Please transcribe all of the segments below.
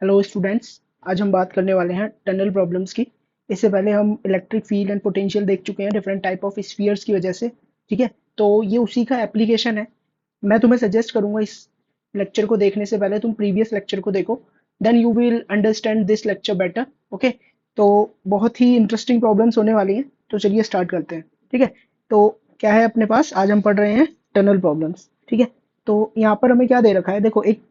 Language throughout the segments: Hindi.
Hello students. आज हम बात करने वाले हैं टनल प्रॉब्लम्स की। इससे पहले हम इलेक्ट्रिक फील्ड एंड पोटेंशियल देख चुके हैं डिफरेंट टाइप ऑफ स्फीयर्स की वजह से। ठीक है, तो ये उसी का एप्लीकेशन है। मैं तुम्हें सजेस्ट करूंगा इस लेक्चर को देखने से पहले तुम प्रीवियस लेक्चर को देखो, then you will understand this lecture better. Okay, तो बहुत ही इंटरेस्टिंग प्रॉब्लम्स होने वाली हैं, तो चलिए स्टार्ट करते हैं। ठीक है, तो क्या है अपने पास, आज हम पढ़ रहे हैं टनल प्रॉब्लम्स। ठीक है, तो यहाँ पर हमें क्या दे रखा है, देखो एक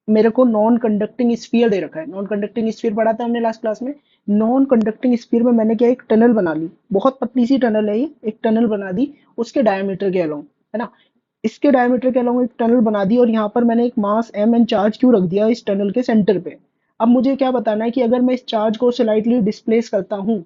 मेरे को नॉन कंडक्टिंग स्फीयर दे रखा है। नॉन कंडक्टिंग स्फीयर पढ़ा था हमने लास्ट क्लास में। नॉन कंडक्टिंग स्फीयर में मैंने क्या एक टनल बना ली, बहुत पतली सी टनल है ये, एक टनल बना दी उसके डायमीटर के अलोंग, है ना। इसके डायमीटर के अलोंग एक टनल बना दी और यहाँ पर मैंने एक मास एम एंड चार्ज क्यू रख दिया इस टनल के सेंटर पे। अब मुझे क्या बताना है कि अगर मैं इस चार्ज को स्लाइटली डिस्प्लेस करता हूँ,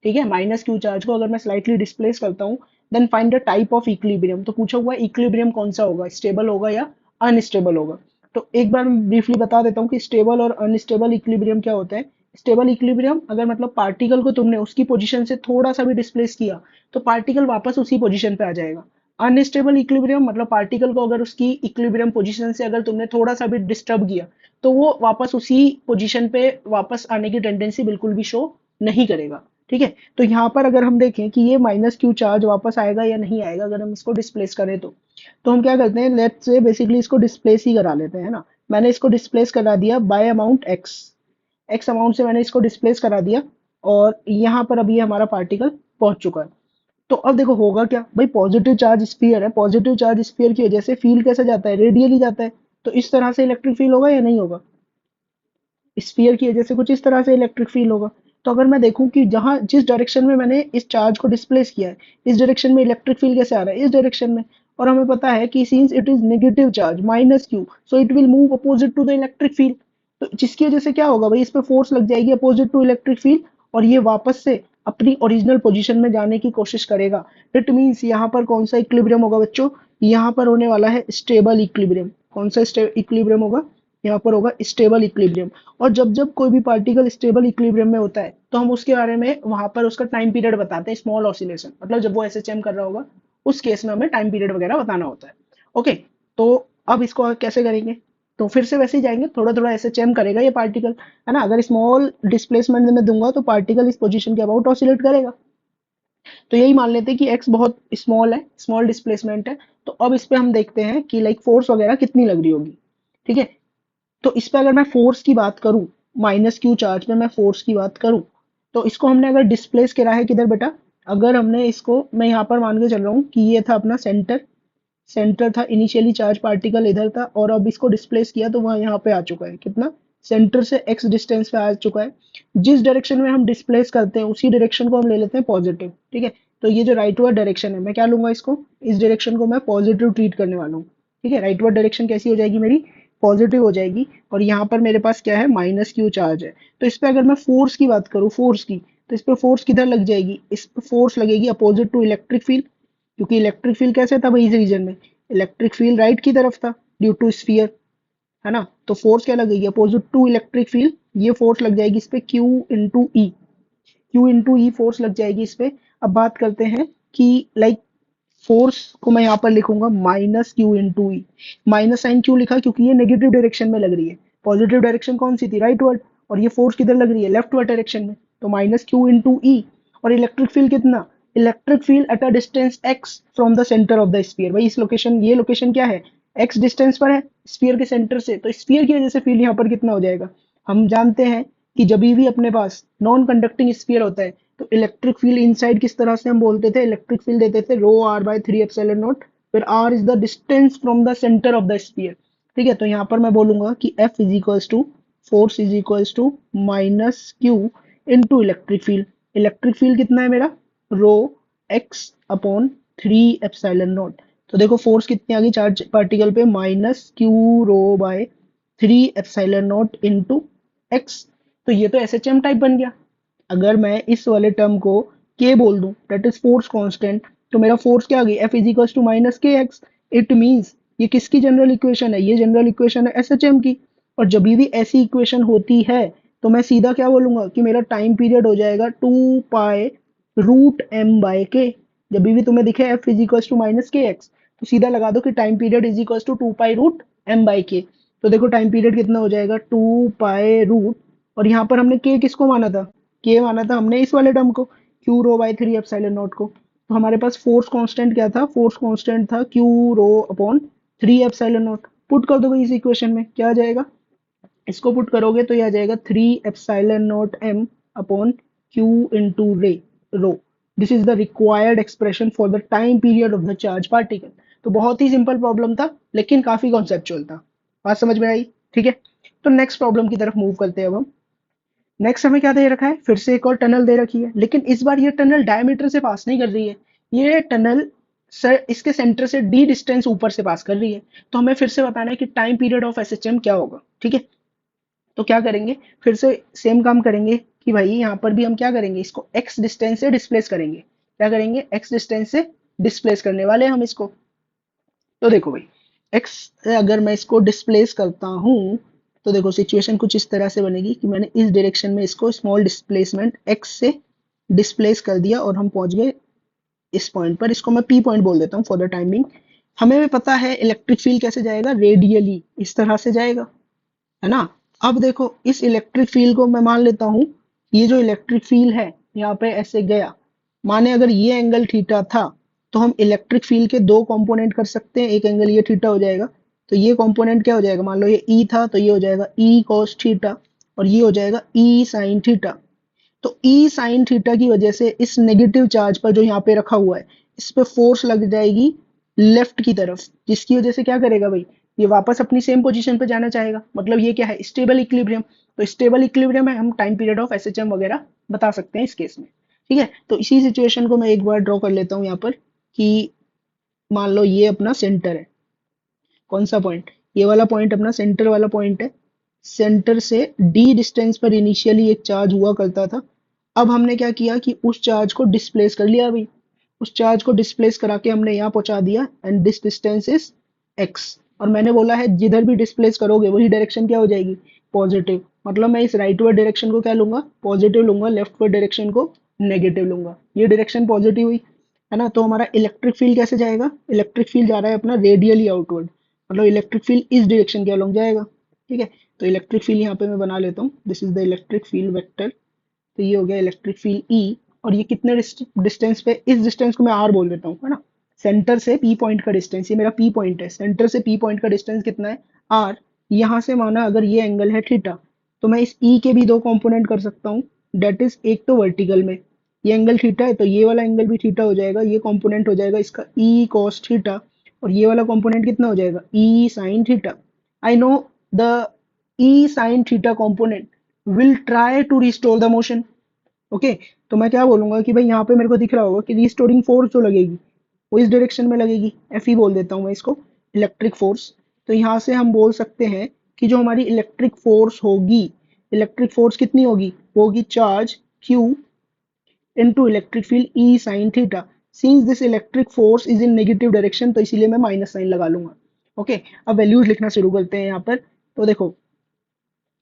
ठीक है, माइनस क्यू चार्ज को अगर मैं स्लाइटली डिस्प्लेस करता हूँ, then find the type of equilibrium. तो पूछा हुआ है इक्विलिब्रियम कौन सा होगा, स्टेबल होगा या अनस्टेबल होगा। तो एक बार मैं ब्रीफली बता देता हूँ कि स्टेबल और अनस्टेबल इक्विलिब्रियम क्या होता है। स्टेबल इक्विलिब्रियम अगर मतलब पार्टिकल को तुमने उसकी पोजीशन से थोड़ा सा भी डिस्प्लेस किया तो पार्टिकल वापस उसी पोजीशन पे आ जाएगा। अनस्टेबल इक्विलिब्रियम मतलब पार्टिकल को अगर उसकी इक्विलिब्रियम पोजीशन से अगर तुमने थोड़ा सा भी डिस्टर्ब किया तो वो वापस उसी पोजीशन पे वापस आने की टेंडेंसी बिल्कुल भी शो नहीं करेगा। ठीक है, तो यहाँ पर अगर हम देखें कि ये माइनस क्यू चार्ज वापस आएगा या नहीं आएगा अगर हम इसको डिस्प्लेस करें तो हम क्या करते हैं, लेट्स से बेसिकली इसको डिस्प्लेस ही करा लेते हैं ना। मैंने इसको डिस्प्लेस करा दिया bye amount x, x amount से मैंने इसको डिस्प्लेस करा दिया और यहाँ पर अभी हमारा पार्टिकल पहुंच चुका है। तो अब देखो होगा क्या भाई, पॉजिटिव चार्ज स्फीयर है, पॉजिटिव चार्ज स्फीयर की वजह से फील्ड कैसे जाता है, रेडियली जाता है। तो इस तरह से इलेक्ट्रिक फील्ड होगा या नहीं होगा, स्फीयर की वजह से कुछ इस तरह से इलेक्ट्रिक फील्ड होगा। तो अगर मैं देखूं कि जहां जिस डायरेक्शन में मैंने इस चार्ज को डिस्प्लेस किया है इस डायरेक्शन में इलेक्ट्रिक फील्ड कैसे आ रहा है, इस डायरेक्शन में। और हमें पता है कि since it is negative charge minus Q, so it will move opposite to the electric field. तो जिसकी वजह से क्या होगा भाई, इस पे फोर्स लग जाएगी अपोजिट टू इलेक्ट्रिक फील्ड और ये वापस से अपनी ओरिजिनल पोजीशन में जाने की कोशिश करेगा। इट मीन्स यहाँ पर कौन सा इक्विलिब्रियम होगा बच्चों, यहाँ पर होने वाला है स्टेबल इक्विलिब्रियम। कौन सा इक्विलिब्रियम होगा, यहाँ पर होगा स्टेबल इक्विलिब्रियम। और जब जब कोई भी पार्टिकल स्टेबल इक्विलिब्रियम में होता है तो हम उसके बारे में वहां पर उसका टाइम पीरियड बताते हैं, स्मॉल ऑसिलेशन, मतलब जब वो एसएचएम कर रहा होगा उस केस में हमें टाइम पीरियड वगैरह बताना होता है। ओके, तो अब इसको कैसे करेंगे, तो फिर से वैसे ही जाएंगे, थोड़ा थोड़ा एसएचएम करेगा ये पार्टिकल, है ना। अगर स्मॉल डिस्प्लेसमेंट में दूंगा तो पार्टिकल इस पोजीशन के अबाउट ऑसिलेट करेगा। तो यही मान लेते हैं कि एक्स बहुत स्मॉल है, स्मॉल डिस्प्लेसमेंट है। तो अब इस पे हम देखते हैं कि लाइक फोर्स वगैरह कितनी लग रही होगी। ठीक है, तो इस पे अगर मैं फोर्स की बात करूं, माइनस क्यू चार्ज में मैं फोर्स की बात करूं, तो इसको हमने अगर डिस्प्लेस करा है किधर बेटा, अगर हमने इसको, मैं यहाँ पर मान के चल रहा हूँ कि ये था अपना सेंटर, सेंटर था इनिशियली, चार्ज पार्टिकल इधर था और अब इसको डिस्प्लेस किया तो वह यहाँ पे आ चुका है, कितना, सेंटर से एक्स डिस्टेंस पे आ चुका है। जिस डायरेक्शन में हम डिस्प्लेस करते हैं उसी डायरेक्शन को हम ले लेते हैं पॉजिटिव। ठीक है, तो ये जो राइटवर्ड डायरेक्शन है मैं क्या लूंगा इसको, इस डायरेक्शन को मैं पॉजिटिव ट्रीट करने वाला हूँ। ठीक है, राइटवर्ड डायरेक्शन कैसी हो जाएगी मेरी, पॉजिटिव हो जाएगी। और यहाँ पर मेरे पास क्या है, माइनस क्यू चार्ज है। तो इस पे अगर मैं फोर्स की बात करूँ, फोर्स की, तो इस पे फोर्स किधर लग जाएगी, इस पे फोर्स लगेगी अपोजिट टू इलेक्ट्रिक फील्ड, क्योंकि इलेक्ट्रिक फील्ड कैसे था भाई इस रीजन में, इलेक्ट्रिक फील्ड राइट की तरफ था ड्यू टू स्फीयर, है ना। तो फोर्स क्या लगेगी, अपोजिट टू इलेक्ट्रिक फील्ड, ये फोर्स लग जाएगी इस पे Q इंटू ई, Q इंटू ई फोर्स लग जाएगी इस पे। अब बात करते हैं कि लाइक फोर्स को मैं यहाँ पर लिखूंगा माइनस क्यू इंटू ई। माइनस साइन क्यों लिखा, क्योंकि ये नेगेटिव डायरेक्शन में लग रही है, पॉजिटिव डायरेक्शन कौन सी थी, राइट वर्ड, और ये फोर्स किधर लग रही है, लेफ्ट वर्ड डायरेक्शन में। तो माइनस क्यू इंटू ई। और इलेक्ट्रिक फील्ड कितना, electric field at a distance x from the centre of the sphere, भाई इस लोकेशन, ये लोकेशन क्या है, एक्स डिस्टेंस पर है स्फीयर के सेंटर से, तो स्फीयर की वजह से फील्ड यहाँ पर कितना हो जाएगा। हम जानते हैं कि जब भी अपने पास नॉन कंडक्टिंग स्फीयर होता है तो इलेक्ट्रिक फील्ड इनसाइड किस तरह से हम बोलते थे, इलेक्ट्रिक फील्ड देते थे rho are by 3 epsilon naught, फिर R is the distance from the centre of the sphere. ठीक है, तो यहाँ पर मैं बोलूंगा कि F is equals to force is equals to minus Q into electric field. Electric field कितना है मेरा, rho X upon 3 epsilon naught. तो देखो फोर्स कितनी आ गई चार्ज पार्टिकल पे, minus Q rho by 3 epsilon naught into x. तो ये तो एसएचएम टाइप बन गया। अगर मैं इस वाले टर्म को के बोल दूं, दैट इज फोर्स कांस्टेंट, तो मेरा फोर्स क्या आ गई, F is equal to minus K X. It means ये किसकी जनरल इक्वेशन है, ये जनरल इक्वेशन है एसएचएम की। और जब भी ऐसी इक्वेशन होती है तो मैं सीधा क्या बोलूंगा कि मेरा टाइम पीरियड हो जाएगा 2 पाई रूट एम बाय के। जब भी तुम्हें दिखे F is equal to minus K X तो सीधा लगा दो कि time period is equal to 2 pi root M by K. तो देखो टाइम पीरियड कितना हो जाएगा, 2 पाई रूट, और यहाँ पर हमने के किसको माना था, के माना था हमने इस वाले टर्म को, Q rho by 3 epsilon naught को। तो हमारे पास फोर्स कांस्टेंट क्या था, फोर्स कांस्टेंट था Q rho upon 3 epsilon naught. Put कर दो इस इक्वेशन में, क्या आ जाएगा, इसको पुट करोगे तो ये आ जाएगा 3 epsilon naught m upon q into रे रो। This is the required expression for the time period of the charge particle. तो बहुत ही सिंपल प्रॉब्लम था, लेकिन काफी कॉन्सेप्चुअल था। बात समझ में आई? ठीक है, तो नेक्स्ट प्रॉब्लम की तरफ मूव करते हैं अब हम। नेक्स्ट हमें क्या दे रखा है, फिर से एक और टनल दे रखी है, लेकिन इस बार ये टनल डायमीटर से पास नहीं कर रही है। ये टनल सर इसके सेंटर से डी डिस्टेंस ऊपर से पास कर रही है। तो हमें फिर से बताना है कि टाइम पीरियड ऑफ एसएचएम क्या होगा। ठीक है, तो क्या करेंगे, फिर से सेम काम करेंगे कि भाई यहाँ पर भी हम क्या करेंगे, इसको एक्स डिस्टेंस से डिस्प्लेस करेंगे। क्या करेंगे, एक्स डिस्टेंस से डिस्प्लेस करने वाले हैं हम इसको। तो देखो भाई, एक्स अगर मैं इसको डिस्प्लेस करता हूँ, तो देखो सिचुएशन कुछ इस तरह से बनेगी कि मैंने इस डायरेक्शन में इसको स्मॉल डिस्प्लेसमेंट एक्स से डिस्प्लेस कर दिया और हम पहुंच गए इस पॉइंट पर। इसको मैं पी पॉइंट बोल देता हूँ फॉर द टाइमिंग। हमें भी पता है इलेक्ट्रिक फील्ड कैसे जाएगा, रेडियली इस तरह से जाएगा, है ना। अब देखो इस इलेक्ट्रिक फील्ड को मैं मान लेता हूँ, ये जो इलेक्ट्रिक फील्ड है यहाँ पे ऐसे गया, माने अगर ये एंगल थीटा था, तो हम इलेक्ट्रिक फील्ड के दो कंपोनेंट कर सकते हैं। एक एंगल ये थीटा हो जाएगा, तो ये कंपोनेंट क्या हो जाएगा, मान लो ये ई था तो ये हो जाएगा ई कॉस थीटा, और ये हो जाएगा ई साइन थीटा। तो ई साइन थीटा की वजह से इस नेगेटिव चार्ज पर जो यहाँ पे रखा हुआ है, इस पे फोर्स लग जाएगी लेफ्ट की तरफ, जिसकी वजह से क्या करेगा भाई, ये वापस अपनी सेम पोजीशन पे जाना चाहेगा। मतलब ये क्या है, स्टेबल इक्विलिब्रियम। तो स्टेबल इक्विलिब्रियम है, हम टाइम पीरियड ऑफ एसएचएम वगैरह बता सकते हैं इस केस में। ठीक है, तो इसी सिचुएशन को मैं एक बार ड्रॉ कर लेता हूँ यहाँ पर, कि मान लो ये अपना सेंटर है। कौन सा पॉइंट, ये वाला पॉइंट अपना सेंटर वाला पॉइंट है। सेंटर से डी डिस्टेंस पर इनिशियली एक चार्ज हुआ करता था। अब हमने क्या किया कि उस चार्ज को डिस्प्लेस कर लिया अभी, उस चार्ज को डिस्प्लेस करा के हमने यहाँ पहुंचा दिया, and this distance is x. और मैंने बोला है जिधर भी डिस्प्लेस करोगे वही डायरेक्शन क्या हो जाएगी, पॉजिटिव। मतलब मैं इस राइटवर्ड डायरेक्शन को क्या लूंगा, पॉजिटिव लूंगा, लेफ्टवर्ड डायरेक्शन को नेगेटिव लूंगा। ये डायरेक्शन पॉजिटिव हुई, है ना। तो हमारा इलेक्ट्रिक फील्ड कैसे जाएगा, इलेक्ट्रिक फील्ड जा रहा है अपना रेडियली आउटवर्ड, मतलब इलेक्ट्रिक फील्ड इस डायरेक्शन के अलॉन्ग जाएगा। ठीक है, तो इलेक्ट्रिक फील्ड यहाँ पे मैं बना लेता हूँ, this is the electric field vector. तो ये हो गया इलेक्ट्रिक फील्ड ई। और ये कितने डिस्टेंस पे, इस डिस्टेंस को मैं आर बोल देता हूँ, है ना। सेंटर से पी पॉइंट का डिस्टेंस, ये मेरा पी पॉइंट है, सेंटर से पी पॉइंट का डिस्टेंस कितना है, आर। यहाँ से माना अगर ये एंगल है थीटा, तो मैं इस ई के भी दो कंपोनेंट कर सकता हूँ। डेट इज, एक तो वर्टिकल में ये एंगल थीटा है, तो ये वाला एंगल भी थीटा हो जाएगा, ये कंपोनेंट हो जाएगा इसका ई कॉस थीटा। और ये वाला कंपोनेंट कितना हो जाएगा, E sine theta. I know the E sine theta component will try to restore the motion. Okay, तो मैं क्या बोलूंगा कि भाई यहाँ पे मेरे को दिख रहा होगा कि रिस्टोरिंग फोर्स जो लगेगी वो इस डायरेक्शन में लगेगी, एफ ई बोल देता हूँ मैं इसको, इलेक्ट्रिक फोर्स। तो यहाँ से हम बोल सकते हैं कि जो हमारी इलेक्ट्रिक फोर्स होगी, इलेक्ट्रिक फोर्स कितनी होगी, वो होगी charge Q into electric field E sine theta. Since this electric force is in negative direction, तो इसीलिए मैं माइनस साइन लगा लूंगा। ओके, अब वैल्यूज लिखना शुरू करते हैं यहाँ पर। तो देखो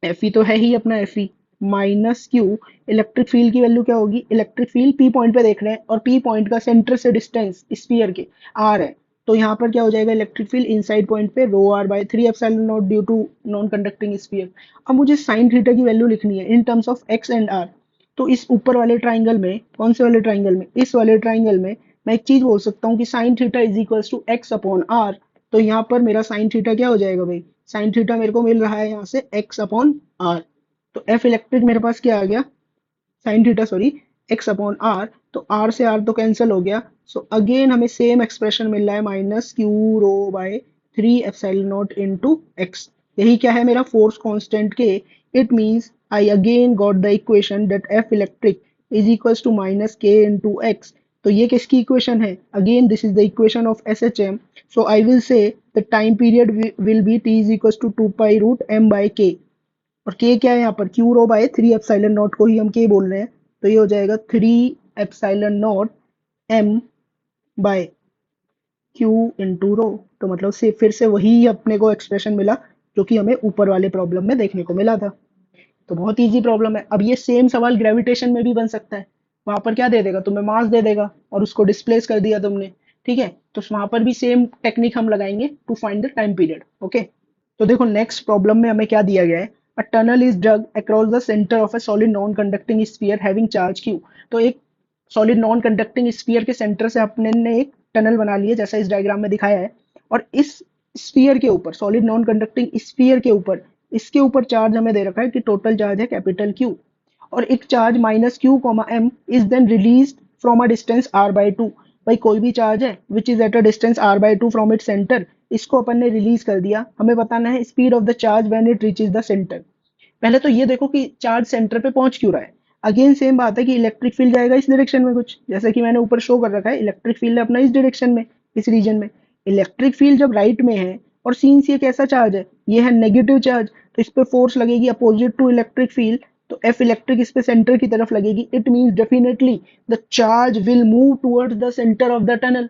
एफ ई तो है ही अपना, F E minus Q, electric field की वैल्यू क्या होगी, इलेक्ट्रिक फील्ड पी पॉइंट पे देख रहे हैं, और पी पॉइंट का सेंटर से डिस्टेंस स्फीयर के आर है। तो यहाँ पर क्या हो जाएगा, इलेक्ट्रिक फील्ड इनसाइड पॉइंट पे rho are by 3 epsilon naught due to non conducting sphere. अब मुझे साइन थीटा की वैल्यू लिखनी है in terms of x and r. तो इस ऊपर वाले ट्राइंगल में, कौन से वाले ट्राइंगल में, इस वाले ट्राइंगल में मैं एक चीज बोल सकता हूँ कि sine theta is equals to X upon are. तो यहाँ पर मेरा साइन थीटा क्या हो जाएगा भाई, साइन थीटा मेरे को मिल रहा है यहाँ से एक्स अपॉन आर। तो एफ इलेक्ट्रिक मेरे पास क्या आ गया, sine theta sorry, X upon are. तो आर से आर तो कैंसिल हो गया। सो अगेन हमें सेम एक्सप्रेशन मिल रहा है, minus Q rho by 3 epsilon naught into X. यही क्या है मेरा force constant K. It means I again got the equation that F electric is equals to minus K into x. तो ये किसकी इक्वेशन है, again this is the equation of S H M. So I will say the time period will be T is equals to 2 pi root M by K. और के क्या है यहाँ पर, Q rho by 3 epsilon naught को ही हम के बोल रहे हैं। तो ये हो जाएगा 3 epsilon naught M by Q into rho. तो मतलब से फिर से वही अपने को एक्सप्रेशन मिला जो कि हमें ऊपर वाले प्रॉब्लम में देखने को मिला था। तो बहुत इजी प्रॉब्लम है। अब ये सेम सवाल ग्रेविटेशन में भी बन सकता है। वहां पर क्या दे देगा, तुम्हें मास दे देगा और उसको डिस्प्लेस कर दिया तुमने। ठीक है, तो वहां पर भी सेम टेक्निक हम लगाएंगे to find the time period. Okay, तो देखो नेक्स्ट प्रॉब्लम में हमें क्या दिया गया है, a tunnel is dug across the centre of a solid non conducting sphere having charge Q. तो एक सॉलिड नॉन कंडक्टिंग स्फीयर के सेंटर से अपने ने एक टनल बना ली है जैसा इस डायग्राम में दिखाया है, और इस स्फीयर के ऊपर, सॉलिड नॉन कंडक्टिंग स्फीयर के ऊपर, इसके ऊपर चार्ज हमें दे रखा है कि टोटल चार्ज है कैपिटल क्यू, और एक charge minus Q comma M is then release from a distance R by two. भाई कोई भी चार्ज है which is at a distance R by two from its centre, इसको अपन ने रिलीज कर दिया, हमें बताना है speed of the charge when it reaches the centre. पहले तो ये देखो कि चार्ज सेंटर पे पहुंच क्यों रहा है। अगेन सेम बात है कि इलेक्ट्रिक फील्ड जाएगा इस डायरेक्शन में, कुछ जैसे कि मैंने ऊपर शो कर रखा है, इलेक्ट्रिक फील्ड है अपना इस डायरेक्शन में, इस रीजन में। इलेक्ट्रिक फील्ड जब राइट में है और सिंस ये कैसा चार्ज है, ये है नेगेटिव चार्ज, तो इस पे फोर्स लगेगी अपोजिट टू इलेक्ट्रिक फील्ड, तो एफ इलेक्ट्रिक इस पे सेंटर की तरफ लगेगी। It means definitely the charge will move towards the centre of the tunnel.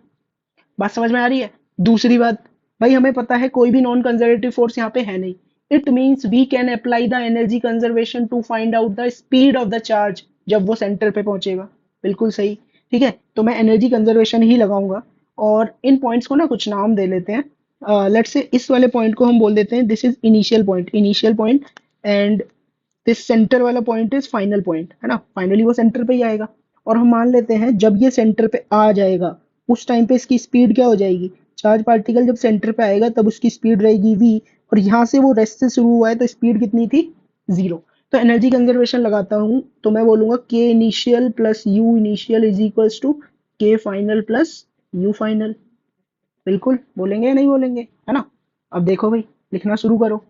बात समझ में आ रही है। दूसरी बात, भाई हमें पता है कोई भी नॉन कंजर्वेटिव फोर्स यहाँ पे है नहीं। It means we can apply the energy conservation to find out the speed of the charge जब वो सेंटर पे पहुंचेगा। बिल्कुल सही। ठीक है, तो मैं एनर्जी कंजर्वेशन ही लगाऊंगा, और इन पॉइंट्स को ना कुछ नाम दे लेते हैं। लेट्स से इस वाले पॉइंट को हम बोल देते हैं this is initial point, initial point, and this centre वाला पॉइंट इज फाइनल पॉइंट, है ना, फाइनली वो सेंटर पे ही आएगा। और हम मान लेते हैं जब ये सेंटर पे आ जाएगा उस टाइम पे इसकी स्पीड क्या हो जाएगी, चार्ज पार्टिकल जब सेंटर पे आएगा तब उसकी स्पीड रहेगी v, और यहाँ से वो रेस्ट से शुरू हुआ है तो स्पीड कितनी थी, जीरो। तो एनर्जी कंजर्वेशन लगाता हूँ तो मैं बोलूंगा K initial plus U initial is equals to K final plus U final. बिल्कुल बोलेंगे या नहीं बोलेंगे, है ना। अब देखो भाई, लिखना शुरू करो।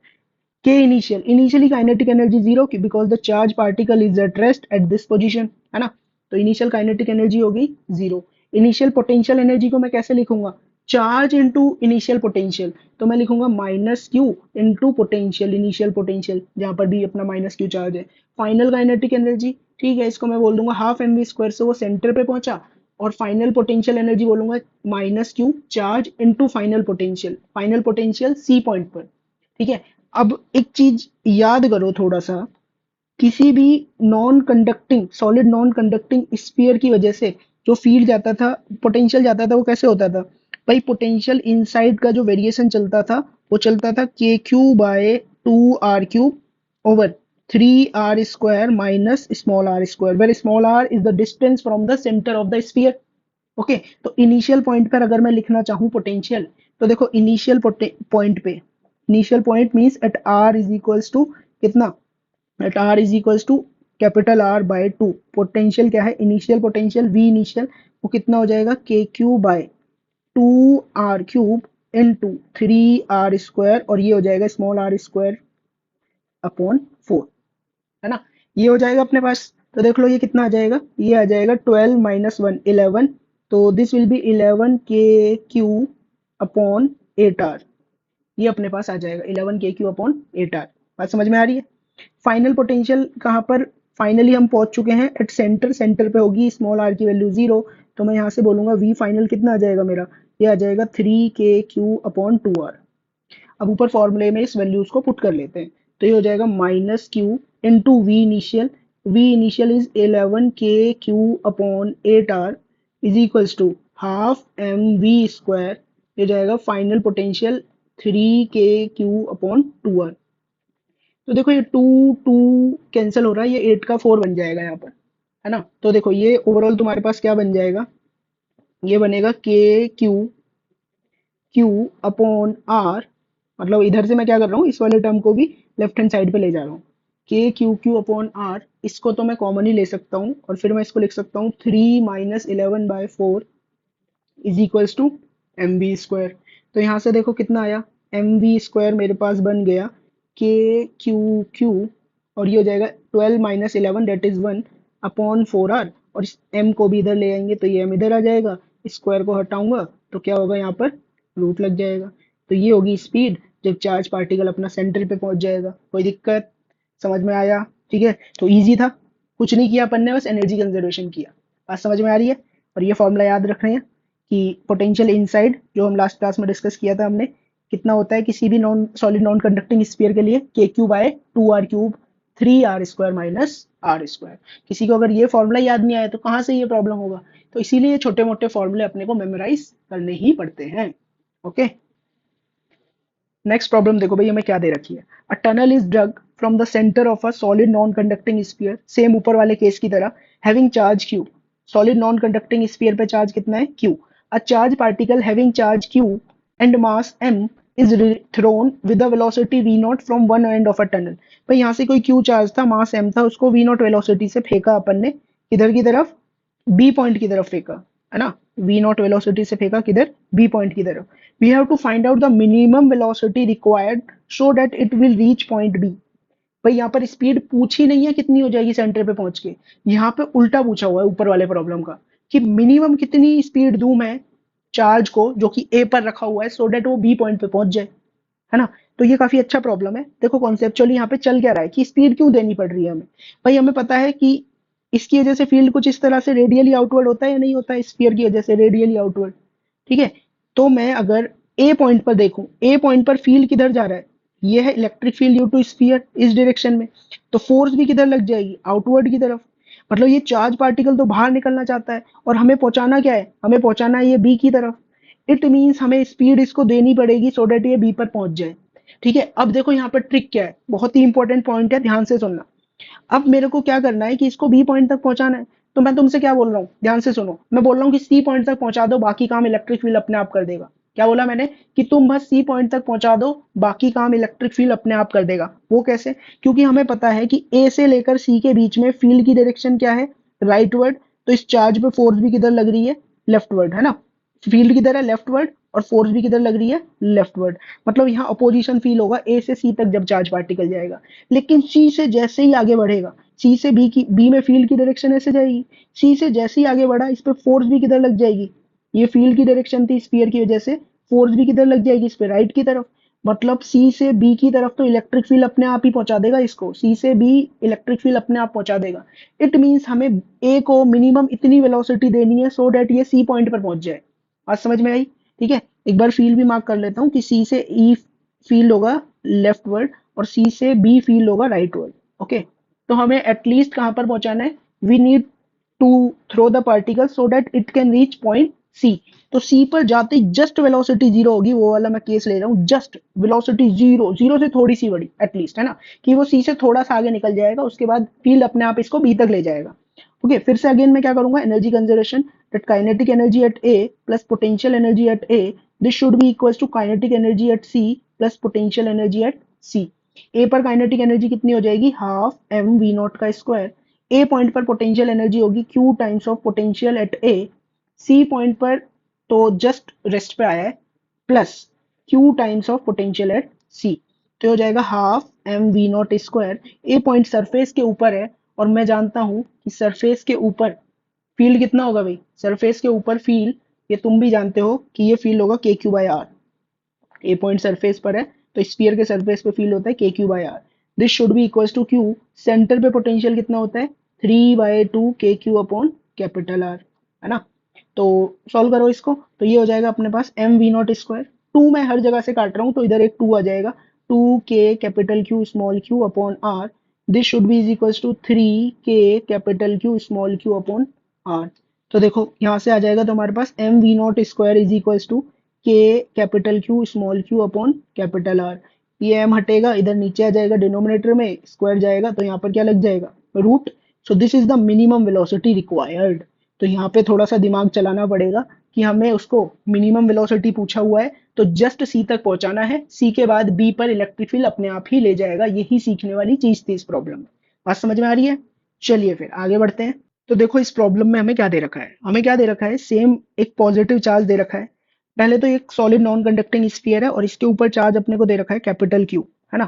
K initial, initially kinetic energy zero because the charge particle is at rest at this position, है ना। तो इनिशियल काइनेटिक एनर्जी होगी जीरो। इनिशियल पोटेंशियल एनर्जी को मैं कैसे लिखूंगा, चार्ज इनटू इनिशियल पोटेंशियल, तो मैं लिखूंगा minus Q into potential, initial potential जहां पर भी अपना माइनस क्यू चार्ज है। फाइनल काइनेटिक एनर्जी, ठीक है, इसको मैं बोल दूंगा हाफ एम वी स्क्वायर से वो सेंटर पे पहुंचा, और फाइनल पोटेंशियल एनर्जी बोलूंगा minus Q charge into final potential C point पर। ठीक है। अब एक चीज याद करो थोड़ा सा, किसी भी non conducting, solid non conducting sphere की वजह से जो फील्ड जाता था, पोटेंशियल जाता था, वो कैसे होता था। भाई पोटेंशियल इनसाइड का जो वेरिएशन चलता था वो चलता था k Q by two are cube over three are square minus small are square, where small r is the distance from the centre of the sphere. Okay, तो इनिशियल पॉइंट पर अगर मैं लिखना चाहूँ पोटेंशियल, तो देखो इनिशियल पॉइंट पे, initial point means at r is equals to कितना, at r is equals to capital r by two. Potential क्या है, इनिशियल पोटेंशियल वी इनिशियल, वो कितना हो जाएगा के Q by two are cube into three are square, और ये हो जाएगा small are square upon four, है ना। ये हो जाएगा अपने पास। तो देख लो ये कितना आ जाएगा, ये आ जाएगा 12 माइनस वन 11, तो this will be 11 K Q upon 8 are. ये अपने पास आ जाएगा 11 के क्यू अपॉन 8 आर। बात समझ में आ रही है। फाइनल पोटेंशियल कहाँ पर, फाइनली हम पहुंच चुके हैं एट सेंटर, सेंटर पे होगी स्मॉल आर की वैल्यू जीरो, तो मैं यहाँ से बोलूंगा वी फाइनल कितना आ जाएगा मेरा, ये आ जाएगा 3 के क्यू अपॉन 2 आर। अब ऊपर फॉर्मूले में इस वैल्यूज को पुट कर लेते हैं, तो ये हो जाएगा minus Q into V initial, V initial is 11 K Q upon 8 R is equals to half M V square, ये जाएगा फाइनल पोटेंशियल 3 के क्यू अपॉन 2 आर। तो देखो ये टू टू कैंसिल हो रहा है, ये 8 का 4 बन जाएगा यहाँ पर, है ना। तो देखो ये ओवरऑल तुम्हारे पास क्या बन जाएगा, ये बनेगा के क्यू क्यू अपॉन आर, मतलब इधर से मैं क्या कर रहा हूँ, इस वाले टर्म को भी लेफ्ट हैंड साइड पे ले जा रहा हूँ। के क्यू क्यू अपॉन आर, इसको तो मैं कॉमन ही ले सकता हूँ, और फिर मैं इसको लिख सकता हूँ 3 - 11/4 is equals to M V square. तो यहाँ से देखो कितना आया, एम वी स्क्वायर मेरे पास बन गया के क्यू क्यू, और ये हो जाएगा 12 - 11 डेट इज 1/4 आर, और इस एम को भी इधर ले आएंगे तो ये एम इधर आ जाएगा, स्क्वायर को हटाऊंगा तो क्या होगा, यहाँ पर रूट लग जाएगा। तो ये होगी स्पीड जब चार्ज पार्टिकल अपना सेंटर पे पहुंच जाएगा। कोई दिक्कत, समझ में आया। ठीक है, तो इजी था, कुछ नहीं किया अपन ने, बस एनर्जी कंजर्वेशन किया। बात समझ में आ रही है। और ये फॉर्मूला याद रखना है कि पोटेंशियल इनसाइड जो हम लास्ट क्लास में डिस्कस किया था हमने, कितना होता है किसी भी non solid non conducting sphere के लिए, K Q by two are cube 3 r² minus R square. किसी को अगर ये फॉर्मूला याद नहीं आया तो कहाँ से ये प्रॉब्लम होगा। तो इसीलिए छोटे मोटे फॉर्मूले अपने को मेमोराइज करने ही पड़ते हैं। ओके। नेक्स्ट प्रॉब्लम देखो भाई, हमें क्या दे रखी है। A tunnel is dug from the centre of a solid non conducting sphere, same ऊपर वाले केस की तरह, having charge q। Solid non conducting sphere पे चार्ज कितना है, q। A charge particle having charge q and mass m is thrown with the velocity v naught from one end of a tunnel. भाई यहाँ से कोई q चार्ज था, मास m था, उसको v नॉट वेलोसिटी से फेंका अपन ने किधर की तरफ, बी पॉइंट की तरफ फेंका, है ना। वी नॉट वेलोसिटी से फेंका किधर, बी पॉइंट की तरफ। We have to find out the minimum velocity required so that it will reach point B. भाई यहाँ पर स्पीड पूछी नहीं है कितनी हो जाएगी सेंटर पे पहुंच के, यहाँ पे उल्टा पूछा हुआ है ऊपर वाले प्रॉब्लम का, कि मिनिमम कितनी स्पीड दूं मैं चार्ज को जो कि ए पर रखा हुआ है, सो दैट वो बी पॉइंट पे पहुंच जाए, है ना। तो ये काफी अच्छा प्रॉब्लम है। देखो कॉन्सेप्चुअली यहाँ पे चल क्या रहा है कि स्पीड क्यों देनी पड़ रही है हमें। भाई हमें पता है कि इसकी वजह से फील्ड कुछ इस तरह से रेडियली आउटवर्ड होता है या नहीं होता है, स्फीयर की वजह से रेडियली आउटवर्ड, ठीक है। तो मैं अगर ए पॉइंट पर देखूं, ए पॉइंट पर फील्ड किधर जा रहा है, ये है electric field due to sphere इस डायरेक्शन में, तो फोर्स भी किधर लग जाएगी, आउटवर्ड की तरफ। मतलब ये चार्ज पार्टिकल तो बाहर निकलना चाहता है और हमें पहुंचाना क्या है, हमें पहुंचाना है ये बी की तरफ। इट मीन्स हमें स्पीड इसको देनी पड़ेगी सो डेट ये बी पर पहुंच जाए, ठीक है। अब देखो यहाँ पर ट्रिक क्या है, बहुत ही इंपॉर्टेंट पॉइंट है, ध्यान से सुनना। अब मेरे को क्या करना है कि इसको बी पॉइंट तक पहुंचाना है, तो मैं तुमसे क्या बोल रहा हूँ, ध्यान से सुनो। मैं बोल रहा हूँ कि सी पॉइंट तक पहुंचा दो, बाकी काम इलेक्ट्रिक फील्ड अपने आप कर देगा। क्या बोला मैंने, कि तुम बस सी पॉइंट तक पहुंचा दो, बाकी काम इलेक्ट्रिक फील्ड अपने आप कर देगा। वो कैसे, क्योंकि हमें पता है कि ए से लेकर सी के बीच में फील्ड की डायरेक्शन क्या है, राइटवर्ड। तो इस चार्ज पे फोर्स भी किधर लग रही है, लेफ्टवर्ड, है ना। फील्ड किधर है, लेफ्टवर्ड, और फोर्स भी किधर लग रही है, लेफ्टवर्ड। मतलब यहाँ अपोजिशन फील होगा ए से सी तक जब चार्ज पार्टिकल जाएगा। लेकिन सी से जैसे ही आगे बढ़ेगा, सी से बी की, बी में फील्ड की डायरेक्शन ऐसे जाएगी, सी से जैसे ही आगे बढ़ा इस पे फोर्स भी किधर लग जाएगी, ये फील्ड की डायरेक्शन थी स्फीयर की वजह से, फोर्स भी किधर लग जाएगी, इस पे राइट की तरफ। मतलब सी से बी की तरफ तो इलेक्ट्रिक फील्ड अपने आप ही पहुंचा देगा इसको, सी से बी इलेक्ट्रिक फील्ड अपने आप पहुंचा देगा। इट मीन्स हमें ए को मिनिमम इतनी वेलोसिटी देनी है सो डेट ये सी पॉइंट पर पहुंच जाए। आज समझ में आई, ठीक है। एक बार फील्ड भी मार्क कर लेता हूँ कि सी से ई फील्ड होगा लेफ्टवर्ड और सी से बी फील्ड होगा राइटवर्ड, ओके। तो हमें एटलीस्ट कहां पर पहुंचाना है, we need to throw the particle so that it can reach point C. तो सी पर जाते ही जस्ट वेलोसिटी जीरो होगी, वो वाला मैं केस ले रहा हूँ, जस्ट वेलोसिटी जीरो, जीरो से थोड़ी सी बड़ी एटलीस्ट, है ना, कि वो सी से थोड़ा सा आगे निकल जाएगा, उसके बाद फील्ड अपने आप इसको बी तक ले जाएगा। ओके, फिर से अगेन मैं क्या करूंगा, energy conservation, that kinetic energy at A plus potential energy at A, this should be equals to kinetic energy at C plus potential energy at C. A पर काइनेटिक एनर्जी कितनी हो जाएगी, हाफ एम वी नॉट का स्क्वायर। ए पॉइंट पर पोटेंशियल एनर्जी होगी q times of potential at A. C point पर तो जस्ट रेस्ट पे आया है, plus q times of potential at C. तो हो जाएगा half M we naught square. A point surface के ऊपर है और मैं जानता हूं कि सरफेस के ऊपर फील्ड कितना होगा भाई, सरफेस के ऊपर फील्ड, ये तुम भी जानते हो कि ये फील्ड होगा के Q by R. A point surface पर है तो स्फीयर के सरफेस पे फील्ड होता है K Q by R. This should be equals to Q, centre पे पोटेंशियल कितना होता है, 3/2 के क्यू अपॉन कैपिटल आर, है ना। तो सॉल्व करो इसको, तो ये हो जाएगा अपने पास m we naught square. Two मैं हर जगह से काट रहा हूँ तो इधर एक टू आ जाएगा, two k capital Q small q upon r. This should be is equals to 3 k capital Q small q upon are. तो देखो यहाँ से आ जाएगा तुम्हारे पास m we naught square is equals to k capital Q small q upon capital r. ये एम हटेगा, इधर नीचे आ जाएगा डिनोमिनेटर में, स्क्वायर जाएगा तो यहाँ पर क्या लग जाएगा, root. So this is the minimum velocity required. तो यहाँ पे थोड़ा सा दिमाग चलाना पड़ेगा कि हमें उसको मिनिमम वेलोसिटी पूछा हुआ है तो जस्ट सी तक पहुंचाना है, सी के बाद बी पर इलेक्ट्रिक फील्ड अपने आप ही ले जाएगा। यही सीखने वाली चीज थी इस प्रॉब्लम में। बात समझ में आ रही है, चलिए फिर आगे बढ़ते हैं। तो देखो इस प्रॉब्लम में हमें क्या दे रखा है, हमें क्या दे रखा है, सेम एक पॉजिटिव चार्ज दे रखा है। पहले तो एक सॉलिड नॉन कंडक्टिंग स्फीयर है और इसके ऊपर चार्ज अपने को दे रखा है कैपिटल क्यू, है ना।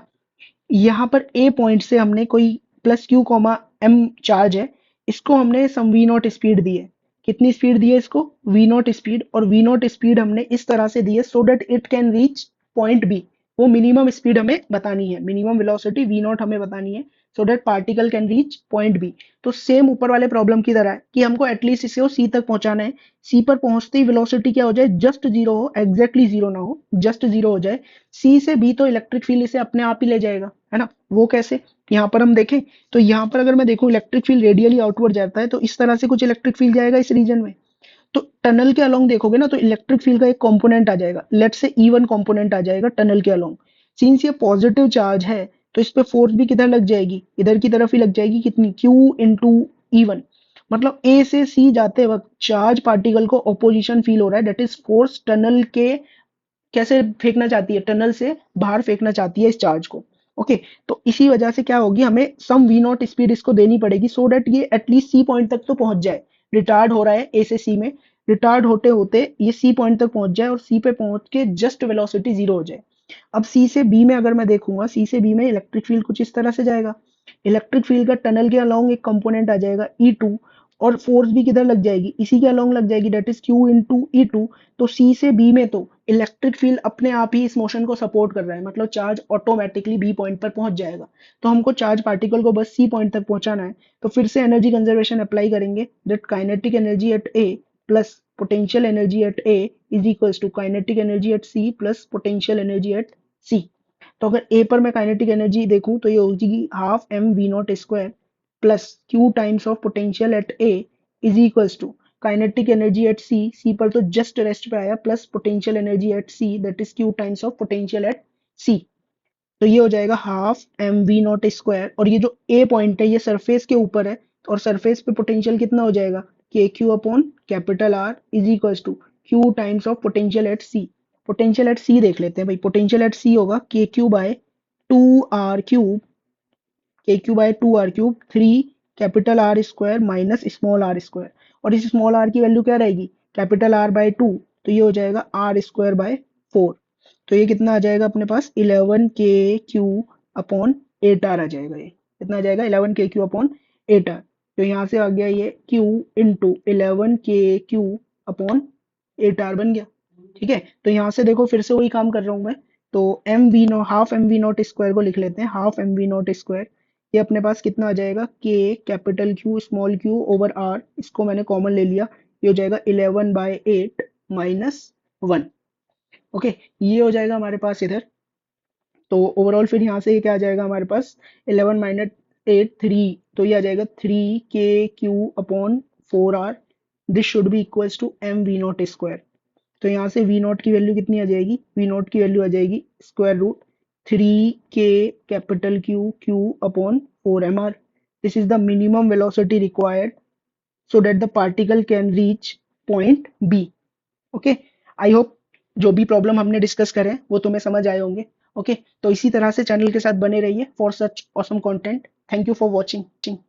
यहाँ पर ए पॉइंट से हमने कोई plus Q comma M charge है, इसको हमने सम वी नॉट स्पीड दी है। कितनी स्पीड दी है इसको, वी नॉट स्पीड, और वी नॉट स्पीड हमने इस तरह से दी है so that it can reach point B. वो मिनिमम स्पीड हमें बतानी है, मिनिमम वेलोसिटी वी नॉट हमें बतानी है so that particle can reach point B. तो सेम ऊपर वाले प्रॉब्लम की तरह है कि हमको एटलीस्ट इसे सी तक पहुंचाना है। सी पर पहुंचते ही वेलोसिटी क्या हो जाए, जस्ट जीरो हो, एग्जैक्टली जीरो ना हो, जस्ट जीरो हो जाए। सी से बी तो इलेक्ट्रिक फील्ड इसे अपने आप ही ले जाएगा, है ना। वो कैसे, यहाँ पर हम देखें तो यहाँ पर अगर मैं देखूं इलेक्ट्रिक फील्ड रेडियली आउटवर्ड जाता है तो इस तरह से कुछ इलेक्ट्रिक फील्ड जाएगा इस रीजन में। तो टनल के अलोंग देखोगे ना तो इलेक्ट्रिक फील्ड का एक कंपोनेंट आ जाएगा, लेट से E1 कंपोनेंट आ जाएगा टनल के अलोंग। सिंस ये पॉजिटिव चार्ज है तो इस पे फोर्स भी किधर लग जाएगी, इधर की तरफ ही लग जाएगी। कितनी, Q इंटू E1। मतलब ए से सी जाते वक्त चार्ज पार्टिकल को ऑपोजिशन फील हो रहा है, दैट इज फोर्स टनल के कैसे फेंकना चाहती है, टनल से बाहर फेंकना चाहती है इस चार्ज को। ओके, तो इसी वजह से क्या होगी, हमें सम वी नॉट स्पीड इसको देनी पड़ेगी सो दैट ये एटलीस्ट सी पॉइंट तक तो पहुंच जाए। रिटार्ड हो रहा है ए से सी में, रिटार्ड होते होते ये सी पॉइंट तक पहुंच जाए और सी पे पहुंच के जस्ट वेलोसिटी जीरो हो जाए। अब सी से बी में अगर मैं देखूंगा, सी से बी में इलेक्ट्रिक फील्ड कुछ इस तरह से जाएगा। इलेक्ट्रिक फील्ड का टनल के अलोंग एक कंपोनेंट आ जाएगा E2, और फोर्स भी किधर लग जाएगी, इसी के अलोंग लग जाएगी, that is Q into E2। तो सी से बी में तो इलेक्ट्रिक फील्ड अपने आप ही इस मोशन को सपोर्ट कर रहा है, मतलब चार्ज ऑटोमेटिकली बी पॉइंट पर पहुंच जाएगा। तो हमको चार्ज पार्टिकल को बस सी पॉइंट तक पहुंचाना है। तो फिर से एनर्जी कंजर्वेशन अप्लाई करेंगे, that kinetic energy at A plus potential energy at A is equals to kinetic energy at C plus potential energy at C. तो अगर ए पर मैं काइनेटिक एनर्जी देखूं तो ये हो जाएगी half M we naught square plus q times of potential at A is equals to kinetic energy at C, C पर तो जस्ट रेस्ट पे आया, plus potential energy at C that is q times of potential at C. तो ये हो जाएगा half M we naught square, और ये जो ए पॉइंट है ये सरफेस के ऊपर है, और सरफेस पे पोटेंशियल कितना हो जाएगा, के Q upon capital r is equals to q times of potential at C. Potential at C देख लेते हैं भाई, पोटेंशियल एट सी होगा के Q by two are cube, k Q by two are cube, three capital r square minus small are square. और इस स्मॉल आर की वैल्यू क्या रहेगी, कैपिटल आर बाय टू, तो ये हो जाएगा आर स्क्वायर बाय फोर। तो ये कितना आ जाएगा अपने पास, 11 KQ अपॉन 8R आ जाएगा। ये कितना आ जाएगा, 11 KQ अपॉन 8R। तो यहाँ से आ गया ये Q into 11 KQ upon 8R बन गया। ठीक है, तो यहाँ से देखो फिर से वही काम कर रहा हूँ मैं। तो M we naught, half M we naught square को लिख लेते हैं, half M we naught square. ये अपने पास कितना आ जाएगा, K capital Q small Q over R, इसको मैंने कॉमन ले लिया, ये हो जाएगा 11/8 माइनस 1। ओके, ये हो जाएगा हमारे पास इधर। तो ओवरऑल फिर यहाँ से ये क्या आ जाएगा हमारे पास, 11 - 8 3, तो ये आ जाएगा 3 KQ upon 4R। This should be equals to M we naught square. तो यहाँ से वी नॉट की वैल्यू कितनी आ जाएगी, वी नॉट की वैल्यू आ जाएगी square root 3K capital Q Q upon 4 MR। This is the minimum velocity required so that the particle can reach point B। Okay, I hope जो भी प्रॉब्लम हमने डिस्कस करे वो तुम्हें समझ आए होंगे। ओके, तो इसी तरह से चैनल के साथ बने रहिए for such awesome content. Thank you for watching.